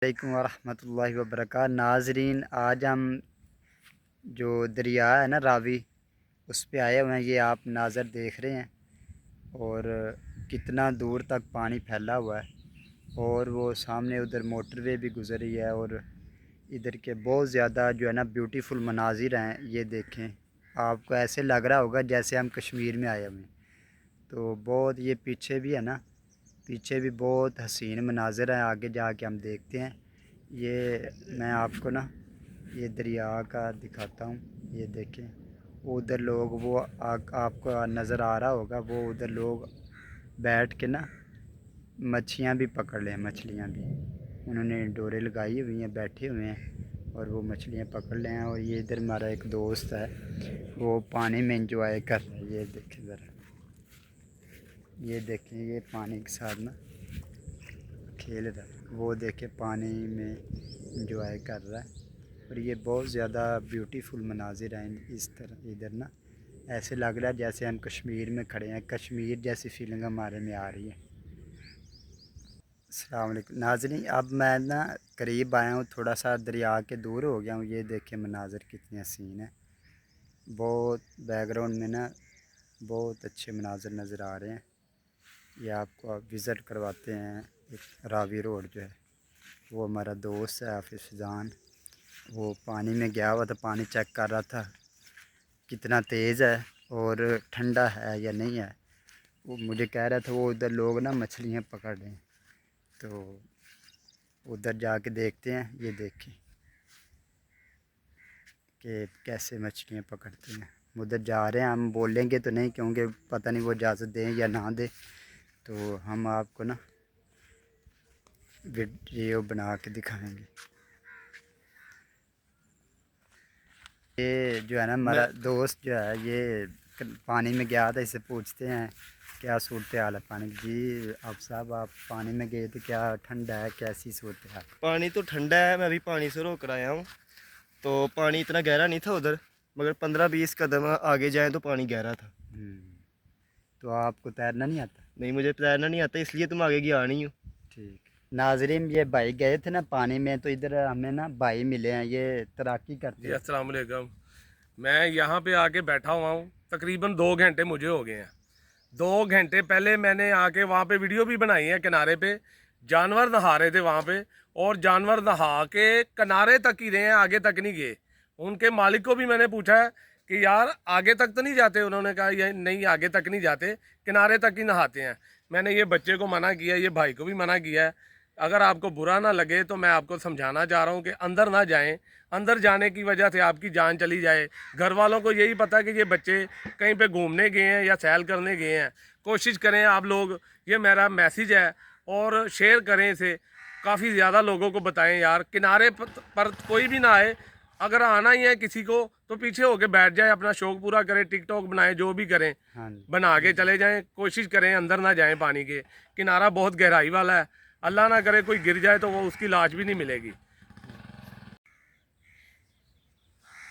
علیکم ورحمۃ اللہ وبرکاتہ ناظرین، آج ہم جو دریا ہے نا راوی، اس پہ آئے ہوئے ہیں۔ یہ آپ ناظر دیکھ رہے ہیں، اور کتنا دور تک پانی پھیلا ہوا ہے، اور وہ سامنے ادھر موٹر وے بھی گزر رہی ہے، اور ادھر کے بہت زیادہ جو ہے نا بیوٹیفل مناظر ہیں۔ یہ دیکھیں، آپ کو ایسے لگ رہا ہوگا جیسے ہم کشمیر میں آئے ہوئے ہیں۔ تو بہت یہ پیچھے بھی ہے نا، پیچھے بھی بہت حسین مناظر ہیں، آگے جا کے ہم دیکھتے ہیں۔ یہ میں آپ کو نا یہ دریا کا دکھاتا ہوں۔ یہ دیکھیں، ادھر لوگ وہ آپ کو نظر آ رہا ہوگا، وہ ادھر لوگ بیٹھ کے نا مچھلیاں بھی پکڑ لیں، مچھلیاں بھی انہوں نے ڈورے لگائی ہوئی ہیں، بیٹھے ہوئے ہیں اور وہ مچھلیاں پکڑ لیں۔ اور یہ ادھر ہمارا ایک دوست ہے، وہ پانی میں انجوائے کر رہا ہے۔ یہ دیکھیں ذرا، یہ دیکھیں، یہ پانی کے ساتھ نا کھیل رہا ہے، وہ دیکھیں پانی میں انجوائے کر رہا ہے۔ اور یہ بہت زیادہ بیوٹیفل مناظر ہیں اس طرح ادھر نا، ایسے لگ رہا ہے جیسے ہم کشمیر میں کھڑے ہیں، کشمیر جیسی فیلنگ ہمارے میں آ رہی ہے۔ السلام علیکم ناظرین، اب میں نا قریب آیا ہوں، تھوڑا سا دریا کے دور ہو گیا ہوں۔ یہ دیکھیں مناظر کتنے حسین ہیں، بہت بیک گراؤنڈ میں نا بہت اچھے مناظر نظر آ رہے ہیں۔ یہ آپ کو وزٹ کرواتے ہیں۔ راوی روڈ جو ہے، وہ ہمارا دوست ہے حافظ فضان، وہ پانی میں گیا ہوا تھا، پانی چیک کر رہا تھا کتنا تیز ہے اور ٹھنڈا ہے یا نہیں ہے۔ وہ مجھے کہہ رہا تھا وہ ادھر لوگ نا مچھلیاں پکڑ رہے ہیں، تو ادھر جا کے دیکھتے ہیں۔ یہ دیکھیں کہ کیسے مچھلیاں پکڑتے ہیں، ادھر جا رہے ہیں۔ ہم بولیں گے تو نہیں، کیونکہ پتہ نہیں وہ اجازت دیں یا نہ دیں، تو ہم آپ کو نا ویڈیو بنا کے دکھائیں گے۔ یہ جو ہے نا ہمارا دوست جو ہے، یہ پانی میں گیا تھا، اسے پوچھتے ہیں کیا صورتحال ہے پانی کی۔ جی آپ صاحب، آپ پانی میں گئے تھے، کیا ٹھنڈا ہے، کیسی صورتحال؟ پانی تو ٹھنڈا ہے، میں ابھی پانی سے رو کر آیا ہوں، تو پانی اتنا گہرا نہیں تھا ادھر، مگر 15-20 قدم آگے جائیں تو پانی گہرا تھا۔ تو آپ کو تیرنا نہیں آتا؟ نہیں، مجھے تیرنا نہیں آتا، اس لیے تم آگے گیا نہیں ہوں۔ ٹھیک ناظرین، یہ بھائی گئے تھے نا پانی میں، تو ادھر ہمیں نا بھائی ملے ہیں، یہ تیراکی کرتے جی ہیں۔ السلام علیکم۔ میں یہاں پہ آ کے بیٹھا ہوا ہوں، تقریباً 2 گھنٹے مجھے ہو گئے ہیں۔ 2 گھنٹے پہلے میں نے آ کے وہاں پہ ویڈیو بھی بنائی ہے، کنارے پہ جانور نہا رہے تھے وہاں پہ، اور جانور نہا کے کنارے تک ہی رہے ہیں، آگے تک نہیں گئے۔ ان کے مالک کو بھی میں نے پوچھا ہے کہ یار آگے تک تو نہیں جاتے؟ انہوں نے کہا یہ نہیں، آگے تک نہیں جاتے، کنارے تک ہی نہاتے ہیں۔ میں نے یہ بچے کو منع کیا ہے، یہ بھائی کو بھی منع کیا ہے۔ اگر آپ کو برا نہ لگے تو میں آپ کو سمجھانا چاہ رہا ہوں کہ اندر نہ جائیں، اندر جانے کی وجہ سے آپ کی جان چلی جائے۔ گھر والوں کو یہی پتہ کہ یہ بچے کہیں پہ گھومنے گئے ہیں یا سیل کرنے گئے ہیں۔ کوشش کریں آپ لوگ، یہ میرا میسیج ہے، اور شیئر کریں اسے، کافی زیادہ لوگوں کو بتائیں یار، کنارے پر کوئی بھی نہ آئے۔ اگر آنا ہی ہے کسی کو تو پیچھے ہو کے بیٹھ جائے، اپنا شوق پورا کریں، ٹک ٹاک بنائیں، جو بھی کریں بنا کے چلے جائیں، کوشش کریں اندر نہ جائیں پانی کے۔ کنارہ بہت گہرائی والا ہے، اللہ نہ کرے کوئی گر جائے تو وہ اس کی لاش بھی نہیں ملے گی۔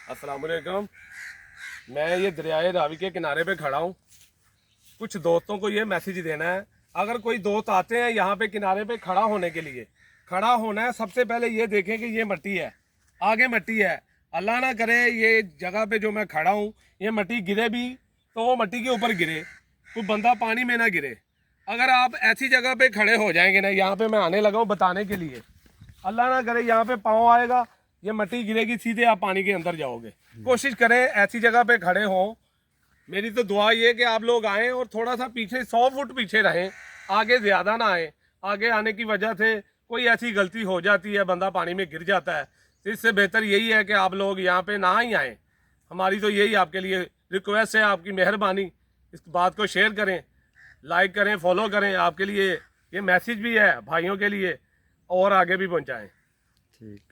السلام علیکم، میں یہ دریائے راوی کے کنارے پہ کھڑا ہوں۔ کچھ دوستوں کو یہ میسیج دینا ہے، اگر کوئی دوست آتے ہیں یہاں پہ کنارے پہ کھڑا ہونے کے لیے، کھڑا ہونا ہے، سب سے پہلے یہ دیکھیں کہ یہ مٹی ہے، آگے مٹی ہے۔ اللہ نہ کرے یہ جگہ پہ جو میں کھڑا ہوں یہ مٹی گرے بھی تو وہ مٹی کے اوپر گرے، کوئی بندہ پانی میں نہ گرے۔ اگر آپ ایسی جگہ پہ کھڑے ہو جائیں گے نا، یہاں پہ میں آنے لگا ہوں بتانے کے لیے، اللہ نہ کرے یہاں پہ پاؤں آئے گا، یہ مٹی گرے گی، سیدھے آپ پانی کے اندر جاؤ گے۔ کوشش کریں ایسی جگہ پہ کھڑے ہوں۔ میری تو دعا یہ کہ آپ لوگ آئیں اور تھوڑا سا پیچھے 100 فٹ پیچھے رہیں، آگے زیادہ نہ آئیں۔ آگے آنے کی وجہ سے کوئی ایسی غلطی ہو جاتی ہے، بندہ پانی میں گر جاتا ہے، اس سے بہتر یہی ہے کہ آپ لوگ یہاں پہ نہ ہی آئیں۔ ہماری تو یہی آپ کے لیے ریکویسٹ ہے، آپ کی مہربانی اس بات کو شیئر کریں، لائک کریں، فالو کریں، آپ کے لیے یہ میسیج بھی ہے بھائیوں کے لیے، اور آگے بھی پہنچائیں۔ ٹھیک۔